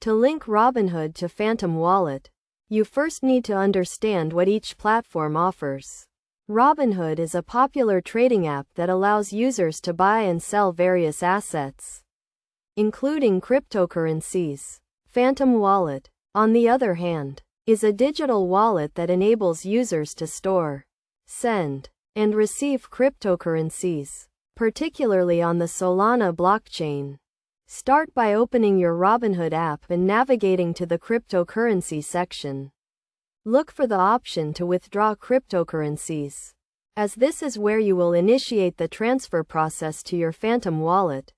To link Robinhood to Phantom Wallet, you first need to understand what each platform offers. Robinhood is a popular trading app that allows users to buy and sell various assets, including cryptocurrencies. Phantom Wallet, on the other hand, is a digital wallet that enables users to store, send, and receive cryptocurrencies, particularly on the Solana blockchain. Start by opening your Robinhood app and navigating to the cryptocurrency section. Look for the option to withdraw cryptocurrencies, as this is where you will initiate the transfer process to your Phantom Wallet.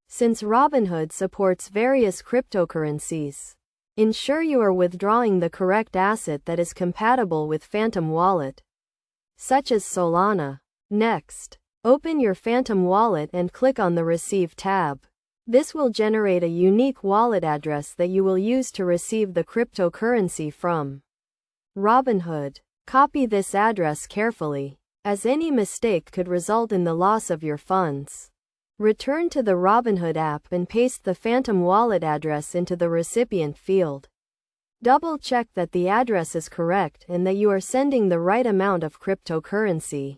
Since Robinhood supports various cryptocurrencies, ensure you are withdrawing the correct asset that is compatible with Phantom Wallet, such as Solana. Next, open your Phantom Wallet and click on the Receive tab. This will generate a unique wallet address that you will use to receive the cryptocurrency from Robinhood. Copy this address carefully, as any mistake could result in the loss of your funds. Return to the Robinhood app and paste the Phantom Wallet address into the recipient field. Double-check that the address is correct and that you are sending the right amount of cryptocurrency.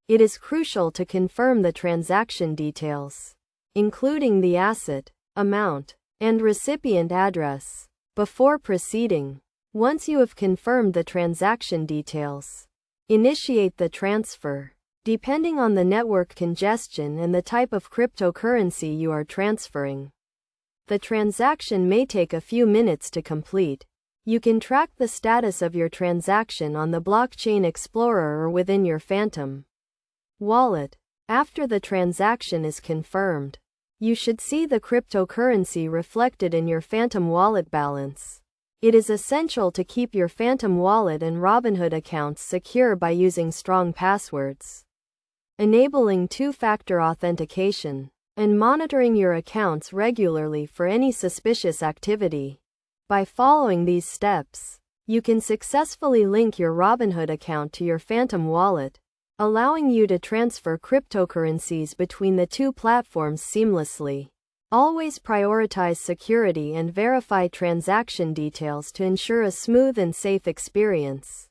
It is crucial to confirm the transaction details, including the asset, amount, and recipient address, before proceeding. Once you have confirmed the transaction details, initiate the transfer. Depending on the network congestion and the type of cryptocurrency you are transferring, the transaction may take a few minutes to complete. You can track the status of your transaction on the Blockchain Explorer or within your Phantom Wallet. After the transaction is confirmed, you should see the cryptocurrency reflected in your Phantom Wallet balance. It is essential to keep your Phantom Wallet and Robinhood accounts secure by using strong passwords, enabling two-factor authentication, and monitoring your accounts regularly for any suspicious activity. By following these steps, you can successfully link your Robinhood account to your Phantom Wallet, allowing you to transfer cryptocurrencies between the two platforms seamlessly. Always prioritize security and verify transaction details to ensure a smooth and safe experience.